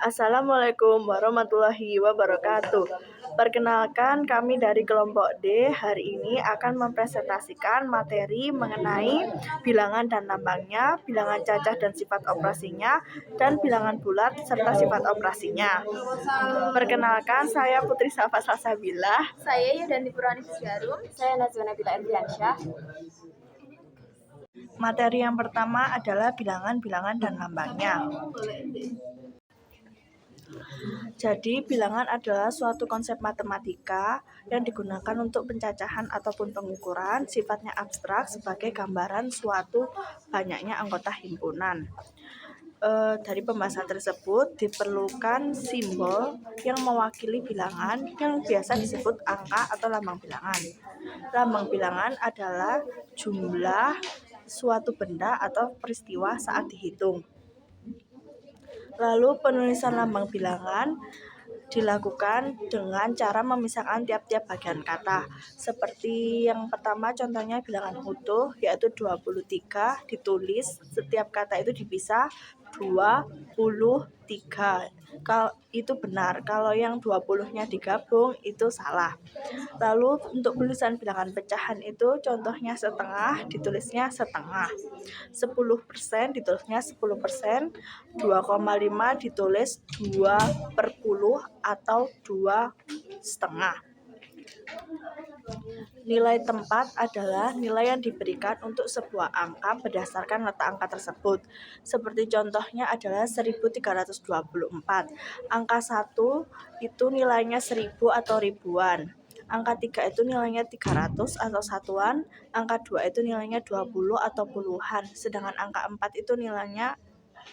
Assalamualaikum warahmatullahi wabarakatuh. Perkenalkan, kami dari kelompok D hari ini akan mempresentasikan materi mengenai bilangan dan lambangnya, bilangan cacah dan sifat operasinya, dan bilangan bulat serta sifat operasinya. Perkenalkan, saya Putri Safa Salsabila. Saya Yudhani Purwani Jarum. Saya Nazwa Nabila Erdiansyah. Materi yang pertama adalah bilangan-bilangan dan lambangnya. Jadi, bilangan adalah suatu konsep matematika yang digunakan untuk pencacahan ataupun pengukuran, sifatnya abstrak sebagai gambaran suatu banyaknya anggota himpunan. Dari pembahasan tersebut diperlukan simbol yang mewakili bilangan yang biasa disebut angka atau lambang bilangan. Lambang bilangan adalah jumlah suatu benda atau peristiwa saat dihitung. Lalu penulisan lambang bilangan dilakukan dengan cara memisahkan tiap-tiap bagian kata. Seperti yang pertama contohnya bilangan utuh yaitu 23 ditulis setiap kata itu dipisah 23. Kalau itu benar, kalau yang 20-nya digabung itu salah. Lalu untuk tulisan bilangan pecahan itu contohnya setengah ditulisnya setengah. 10% ditulisnya 10%, 2,5 ditulis 2/10 atau 2,5. Nilai tempat adalah nilai yang diberikan untuk sebuah angka berdasarkan letak angka tersebut. Seperti contohnya adalah 1324. Angka 1 itu nilainya 1000 atau ribuan. Angka 3 itu nilainya 300 atau satuan. Angka 2 itu nilainya 20 atau puluhan. Sedangkan angka 4 itu nilainya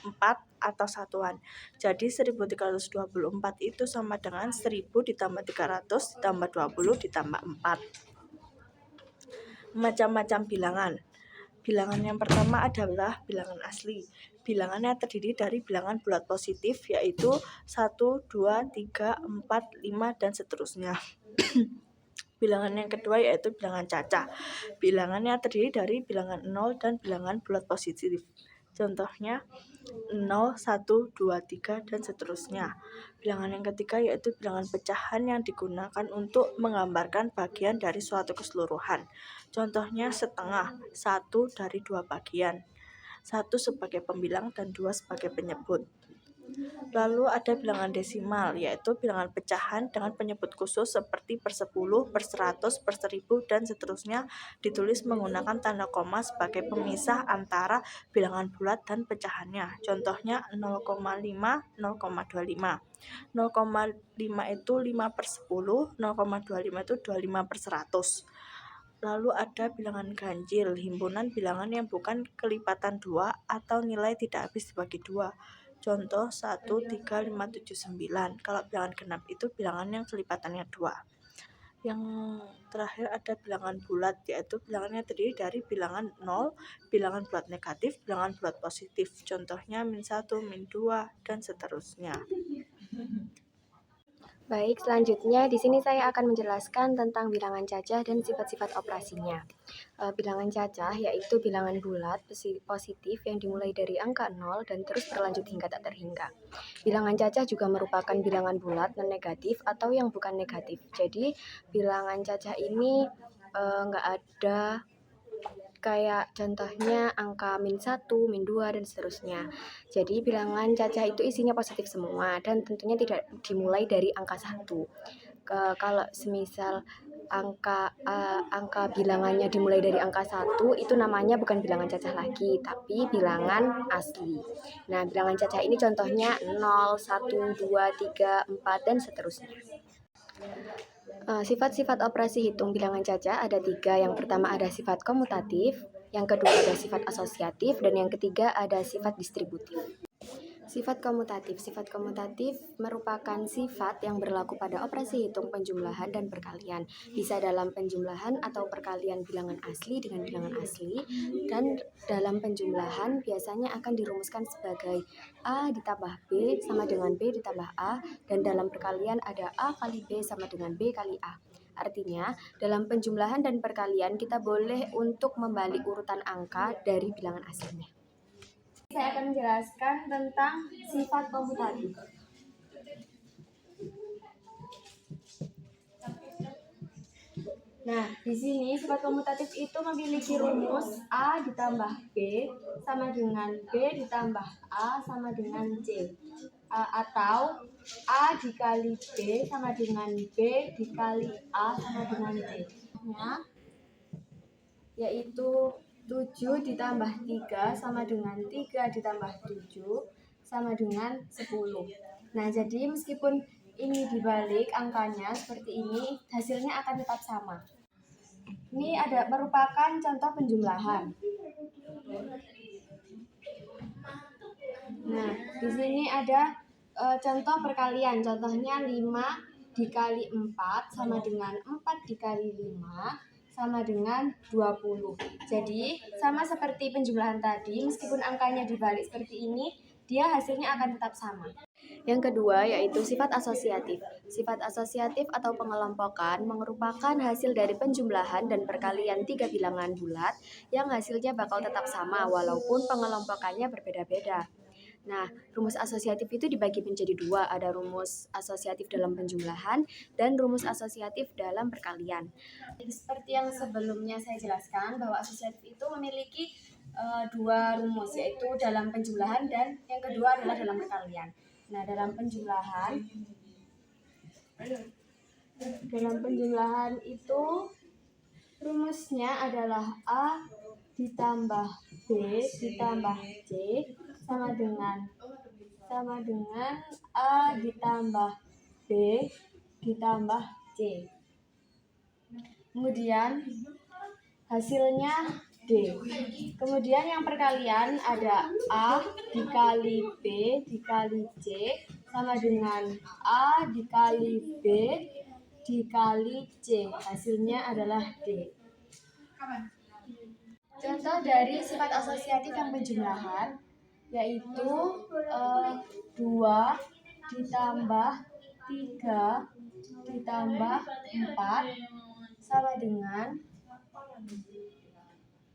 4 atau satuan. Jadi 1324 itu sama dengan 1000 ditambah 300 ditambah 20 ditambah 4. Macam-macam bilangan. Bilangan yang pertama adalah bilangan asli. Bilangannya terdiri dari bilangan bulat positif yaitu 1, 2, 3, 4, 5 dan seterusnya. Bilangan yang kedua yaitu bilangan cacah. Bilangannya terdiri dari bilangan 0 dan bilangan bulat positif. Contohnya 0, 1, 2, 3 dan seterusnya. Bilangan yang ketiga yaitu bilangan pecahan yang digunakan untuk menggambarkan bagian dari suatu keseluruhan. Contohnya setengah, 1 dari 2 bagian. 1 sebagai pembilang dan 2 sebagai penyebut. Lalu ada bilangan desimal, yaitu bilangan pecahan dengan penyebut khusus seperti per 10, per 100, per 1000, dan seterusnya ditulis menggunakan tanda koma sebagai pemisah antara bilangan bulat dan pecahannya. Contohnya 0,5, 0,25. 0,5 itu 5/10, 0,25 itu 25/100. Lalu ada bilangan ganjil, himpunan bilangan yang bukan kelipatan 2 atau nilai tidak habis dibagi 2. Contoh 1, 3, 5, 7, 9. Kalau bilangan genap itu bilangan yang kelipatannya 2. Yang terakhir ada bilangan bulat, yaitu bilangannya terdiri dari bilangan 0, bilangan bulat negatif, bilangan bulat positif. Contohnya -1, -2, dan seterusnya. Baik, selanjutnya di sini saya akan menjelaskan tentang bilangan cacah dan sifat-sifat operasinya. Bilangan cacah yaitu bilangan bulat positif yang dimulai dari angka 0 dan terus berlanjut hingga tak terhingga. Bilangan cacah juga merupakan bilangan bulat non-negatif atau yang bukan negatif. Jadi, bilangan cacah ini nggak ada kayak contohnya angka -1, -2, dan seterusnya. Jadi bilangan cacah itu isinya positif semua dan tentunya tidak dimulai dari angka 1. Kalau semisal angka bilangannya dimulai dari angka 1 itu namanya bukan bilangan cacah lagi, tapi bilangan asli. Nah, bilangan cacah ini contohnya 0, 1, 2, 3, 4, dan seterusnya. Sifat-sifat operasi hitung bilangan cacah ada 3. Yang pertama ada sifat komutatif, yang kedua ada sifat asosiatif, dan yang ketiga ada sifat distributif. Sifat komutatif merupakan sifat yang berlaku pada operasi hitung penjumlahan dan perkalian. Bisa dalam penjumlahan atau perkalian bilangan asli dengan bilangan asli, dan dalam penjumlahan biasanya akan dirumuskan sebagai A ditambah B sama dengan B ditambah A, dan dalam perkalian ada A kali B sama dengan B kali A. Artinya, dalam penjumlahan dan perkalian kita boleh untuk membalik urutan angka dari bilangan aslinya. Saya akan menjelaskan tentang sifat komutatif. Nah, di sini sifat komutatif itu memiliki rumus A ditambah B sama dengan B ditambah A sama dengan C. Atau A dikali B sama dengan B dikali A sama dengan C. Yaitu 7 ditambah 3 sama dengan 3 ditambah 7 sama dengan 10. Nah, jadi meskipun ini dibalik angkanya seperti ini, hasilnya akan tetap sama. Ini merupakan contoh penjumlahan. Nah, di sini ada contoh perkalian. Contohnya 5 dikali 4 sama dengan 4 dikali 5 sama dengan 20. Jadi, sama seperti penjumlahan tadi, meskipun angkanya dibalik seperti ini, dia hasilnya akan tetap sama. Yang kedua yaitu sifat asosiatif. Sifat asosiatif atau pengelompokan merupakan hasil dari penjumlahan dan perkalian 3 bilangan bulat yang hasilnya bakal tetap sama walaupun pengelompokannya berbeda-beda. Nah, rumus asosiatif itu dibagi menjadi dua, ada rumus asosiatif dalam penjumlahan dan rumus asosiatif dalam perkalian. Seperti yang sebelumnya saya jelaskan bahwa asosiatif itu memiliki dua rumus, yaitu dalam penjumlahan dan yang kedua adalah dalam perkalian. Nah, dalam penjumlahan itu rumusnya adalah A ditambah B ditambah C sama dengan A ditambah B ditambah C. Kemudian hasilnya D. Kemudian yang perkalian ada A dikali B dikali C sama dengan A dikali B dikali C. Hasilnya adalah D. Contoh dari sifat asosiatif yang penjumlahan yaitu 2 ditambah 3 ditambah 4 sama dengan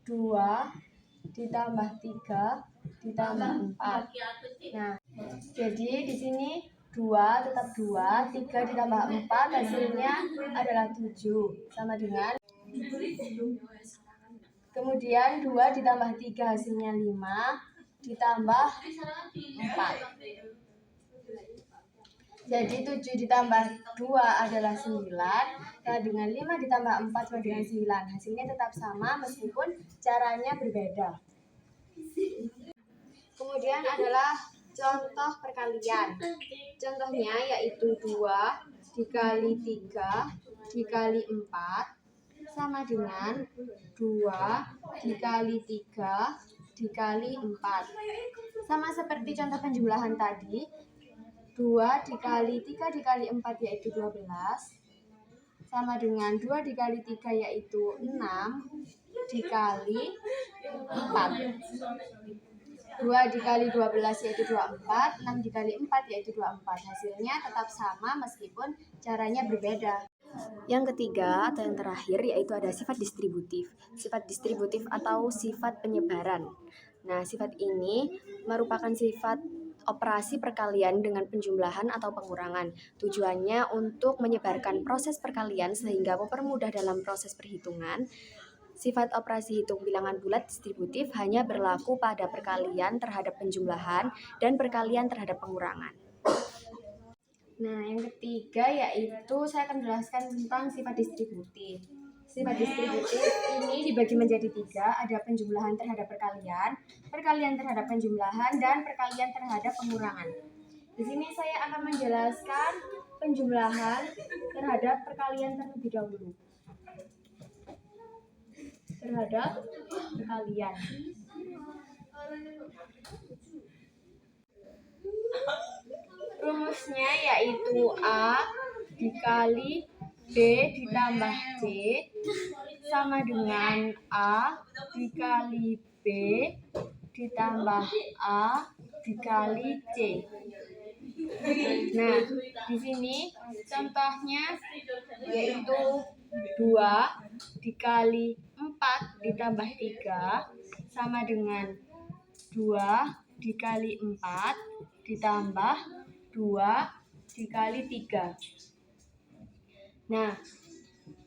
2 ditambah 3 ditambah 4. Nah, jadi di sini 2 tetap 2, 3 ditambah 4 hasilnya adalah 7 sama dengan, kemudian 2 ditambah 3 hasilnya 5 ditambah 4. Jadi 7 ditambah 2 adalah 9, nah dengan 5 ditambah 4 sama dengan 9. Hasilnya tetap sama meskipun caranya berbeda. Kemudian adalah contoh perkalian. Contohnya yaitu 2 dikali 3 dikali 4 sama dengan 2 dikali 3 dikali 4. Sama seperti contoh penjumlahan tadi, 2 dikali 3 dikali 4 yaitu 12 sama dengan 2 dikali 3 yaitu 6 dikali 4. 2 dikali 12 yaitu 24, 6 dikali 4 yaitu 24. Hasilnya tetap sama meskipun caranya berbeda. Yang ketiga atau yang terakhir yaitu ada sifat distributif. Sifat distributif atau sifat penyebaran. Nah, sifat ini merupakan sifat operasi perkalian dengan penjumlahan atau pengurangan. Tujuannya untuk menyebarkan proses perkalian sehingga mempermudah dalam proses perhitungan. Sifat operasi hitung bilangan bulat distributif hanya berlaku pada perkalian terhadap penjumlahan dan perkalian terhadap pengurangan. Nah, yang ketiga yaitu saya akan jelaskan tentang sifat distributif. Sifat distributif ini dibagi menjadi 3, ada penjumlahan terhadap perkalian, perkalian terhadap penjumlahan, dan perkalian terhadap pengurangan. Di sini saya akan menjelaskan penjumlahan terhadap perkalian terlebih dahulu. Terhadap perkalian. Rumusnya yaitu A dikali B ditambah C sama dengan A dikali B ditambah A dikali C. Nah, di sini contohnya yaitu 2 dikali 4 ditambah 3 sama dengan 2 dikali 4 ditambah 2 dikali 3. Nah,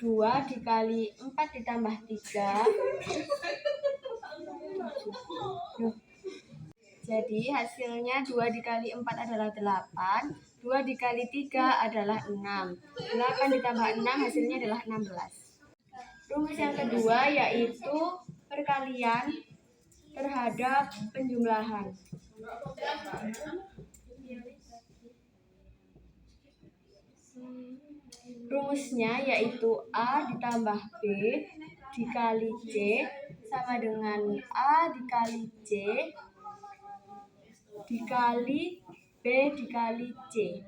2 dikali 4 ditambah 3. Jadi hasilnya 2 dikali 4 adalah 8, 2 dikali 3 adalah 6. 8 ditambah 6 hasilnya adalah 16. Rumus yang kedua yaitu perkalian terhadap penjumlahan. Rumusnya yaitu A ditambah B dikali C sama dengan A dikali C dikali B dikali C.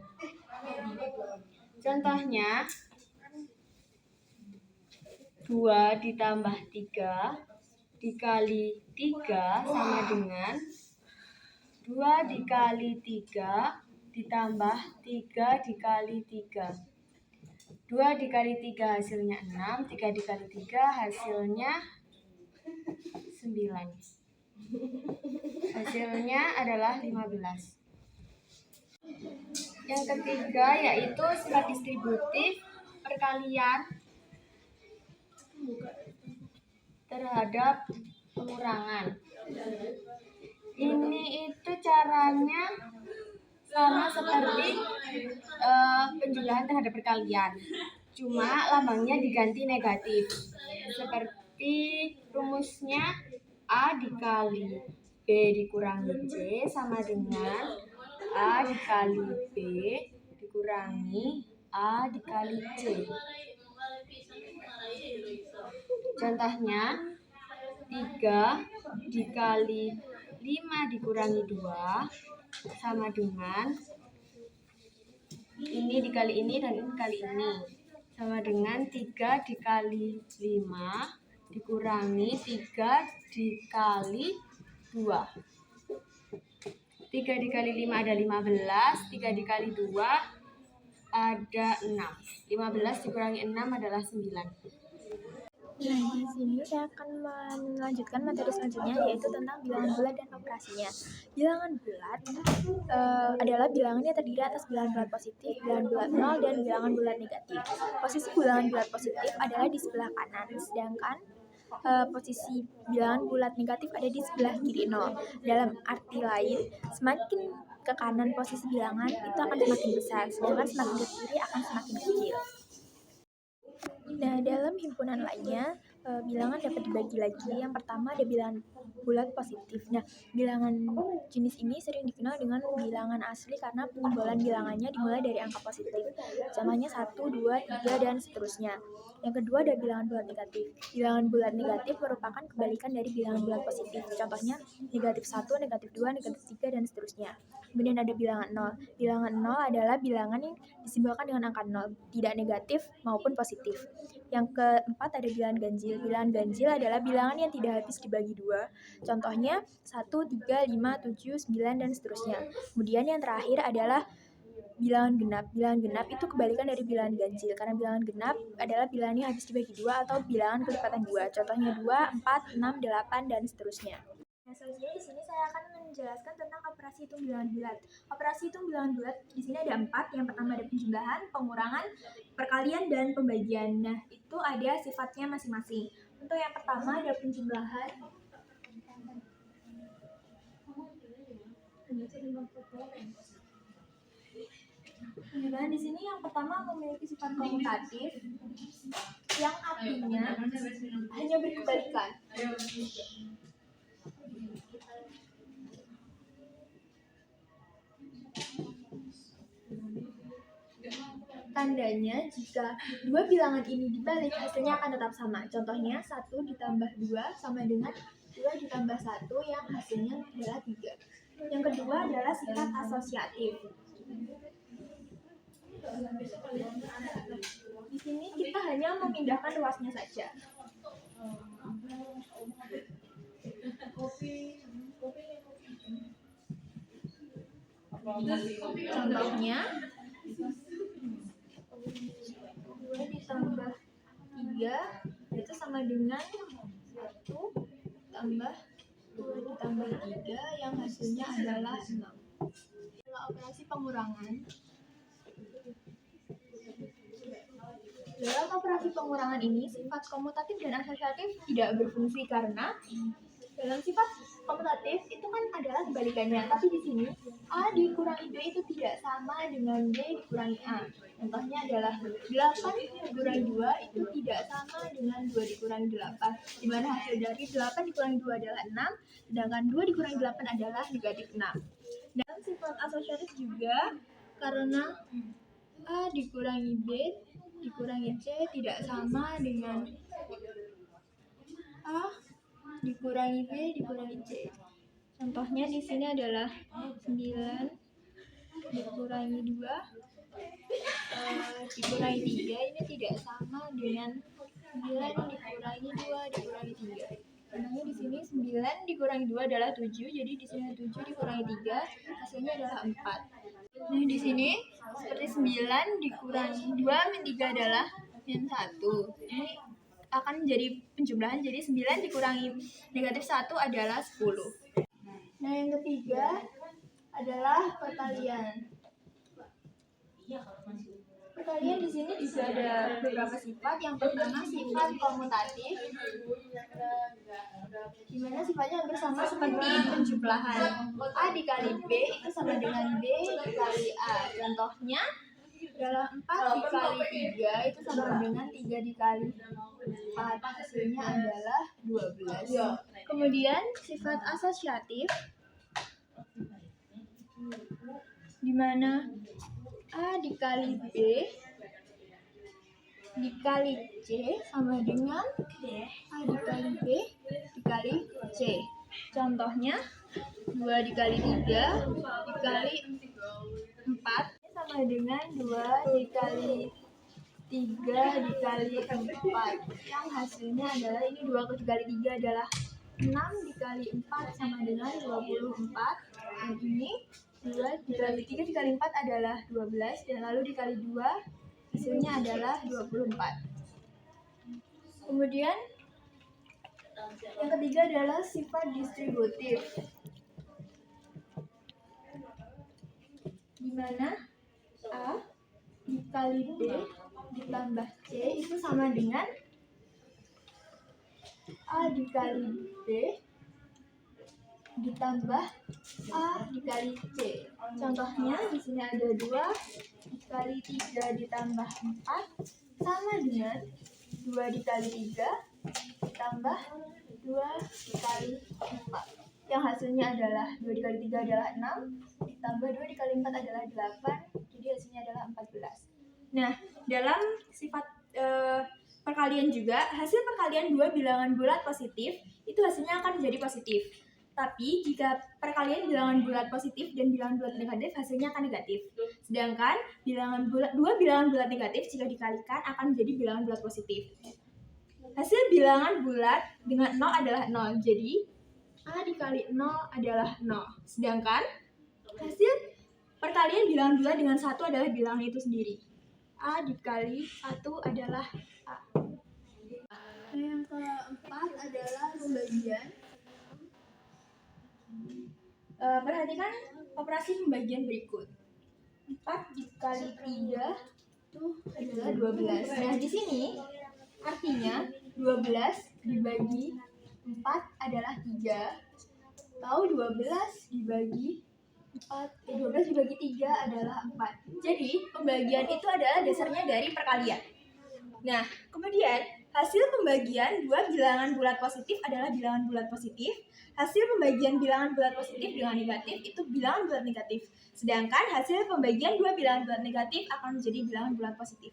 Contohnya 2 ditambah 3 dikali 3 sama dengan 2 dikali 3 ditambah 3 dikali 3. 2 dikali 3 hasilnya 6, 3 dikali 3 hasilnya 9. Hasilnya adalah 15. Yang ketiga yaitu sifat distributif perkalian terhadap pengurangan. Ini itu caranya sama seperti penjumlahan terhadap perkalian, cuma lambangnya diganti negatif. Seperti rumusnya A dikali B dikurangi C sama dengan A dikali B dikurangi A dikali C. Contohnya 3 dikali 5 dikurangi 2 sama dengan ini dikali ini dan ini dikali ini sama dengan 3 dikali 5 dikurangi 3 dikali 2. 3 dikali 5 ada 15, 3 dikali 2 ada 6. 15 dikurangi 6 adalah 9. Nah, di sini saya akan melanjutkan materi selanjutnya yaitu tentang bilangan bulat dan operasinya. Bilangan bulat adalah bilangan yang terdiri atas bilangan bulat positif, bilangan bulat nol, dan bilangan bulat negatif. Posisi bilangan bulat positif adalah di sebelah kanan, sedangkan posisi bilangan bulat negatif ada di sebelah kiri nol. Dalam arti lain, semakin ke kanan posisi bilangan itu akan semakin besar, sedangkan semakin ke kiri akan semakin kecil. Nah, dalam himpunan lainnya, bilangan dapat dibagi lagi. Yang pertama ada bilangan bulat positif. Nah, bilangan jenis ini sering dikenal dengan bilangan asli karena penyimbolan bilangannya dimulai dari angka positif. Contohnya 1, 2, 3, dan seterusnya. Yang kedua ada bilangan bulat negatif. Bilangan bulat negatif merupakan kebalikan dari bilangan bulat positif. Contohnya negatif 1, negatif 2, negatif 3, dan seterusnya. Kemudian ada bilangan 0. Bilangan 0 adalah bilangan yang disimbolkan dengan angka 0, tidak negatif maupun positif. Yang keempat ada bilangan ganjil. Bilangan ganjil adalah bilangan yang tidak habis dibagi 2. Contohnya 1, 3, 5, 7, 9, dan seterusnya. Kemudian yang terakhir adalah bilangan genap. Bilangan genap itu kebalikan dari bilangan ganjil, karena bilangan genap adalah bilangan yang habis dibagi 2 atau bilangan kelipatan 2. Contohnya 2, 4, 6, 8, dan seterusnya. Nah, selanjutnya di sini saya akan menjelaskan tentang operasi hitung bilangan bulat. Operasi hitung bilangan bulat di sini ada 4. Yang pertama ada penjumlahan, pengurangan, perkalian, dan pembagian. Nah, itu ada sifatnya masing-masing. Untuk yang pertama ada penjumlahan. Penjumlahan di sini yang pertama memiliki sifat komutatif, yang artinya hanya berkebalikan. Tandanya jika dua bilangan ini dibalik hasilnya akan tetap sama. Contohnya 1 ditambah 2 sama dengan 2 ditambah 1 yang hasilnya adalah 3. Yang kedua adalah sifat asosiatif. Di sini kita hanya memindahkan ruasnya saja. Contohnya 2 ditambah 3 itu sama dengan 1 tambah 2 ditambah 3 yang hasilnya adalah 6. Adalah operasi pengurangan. Dalam operasi pengurangan ini, sifat komutatif dan asosiatif tidak berfungsi karena dalam sifat komutatif itu kan adalah kebalikannya, tapi di sini A dikurangi B itu tidak sama dengan B dikurangi A. Contohnya adalah 8 dikurangi 2 itu tidak sama dengan 2 dikurangi 8, di mana hasil dari 8 dikurangi 2 adalah 6, sedangkan 2 dikurangi 8 adalah negatif 6. Dalam sifat asosiatif juga, karena A dikurangi B dikurangi C tidak sama dengan A dikurangi B dikurangi C. Contohnya di sini adalah 9 dikurangi 2 dikurangi 3 ini tidak sama dengan 9 dikurangi 2 dikurangi 3. Contohnya di sini 9 dikurangi 2 adalah 7, jadi di sini 7 dikurangi 3 hasilnya adalah 4. Nah, di sini seperti 9 dikurangi 2 min 3 adalah min 1. Ini akan menjadi penjumlahan, jadi 9 dikurangi negatif 1 adalah 10. Nah, yang ketiga adalah perkalian. Perkalian di sini juga ada beberapa sifat. Yang pertama sifat komutatif, di mana sifatnya hampir sama seperti penjumlahan. A dikali B itu sama dengan B dikali A. Contohnya adalah 4 dikali 3 itu sama dengan 3 dikali 4. Hasilnya adalah 12. Kemudian sifat asosiatif, di mana A dikali B dikali C sama dengan A dikali B dikali C. Contohnya 2 dikali 3 dikali 4 sama dengan 2 dikali 3 dikali 4. Yang hasilnya adalah ini 2 dikali 3 adalah 6 dikali 4 sama dengan 24. Dan ini 2 dikali 3 dikali 4 adalah 12. Dan lalu dikali 2 hasilnya adalah 24. Kemudian yang ketiga adalah sifat distributif, di mana A dikali B ditambah C itu sama dengan A dikali B ditambah A dikali C. Contohnya di sini ada 2 dikali 3 ditambah 4 sama dengan 2 dikali 3 ditambah 2 dikali 4. Yang hasilnya adalah 2 dikali 3 adalah 6 ditambah 2 dikali 4 adalah 8. Jadi hasilnya adalah 14. Nah, dalam sifat perkalian juga, hasil perkalian dua bilangan bulat positif itu hasilnya akan menjadi positif. Tapi jika perkalian bilangan bulat positif dan bilangan bulat negatif hasilnya akan negatif. Sedangkan dua bilangan bulat negatif jika dikalikan akan menjadi bilangan bulat positif. Hasil bilangan bulat dengan 0 adalah 0. Jadi A dikali 0 adalah 0. Sedangkan hasil perkalian bilangan bulat dengan 1 adalah bilangan itu sendiri. A dikali 1 adalah A. Yang keempat adalah pembagian. Perhatikan operasi pembagian berikut. 4 dikali 3 itu adalah 12. Nah, di sini artinya 12 dibagi 4 adalah 3. Atau 12 dibagi 12 dibagi 3 adalah 4. Jadi, pembagian itu adalah dasarnya dari perkalian. Nah, kemudian hasil pembagian dua bilangan bulat positif adalah bilangan bulat positif. Hasil pembagian bilangan bulat positif dengan negatif itu bilangan bulat negatif. Sedangkan hasil pembagian dua bilangan bulat negatif akan menjadi bilangan bulat positif.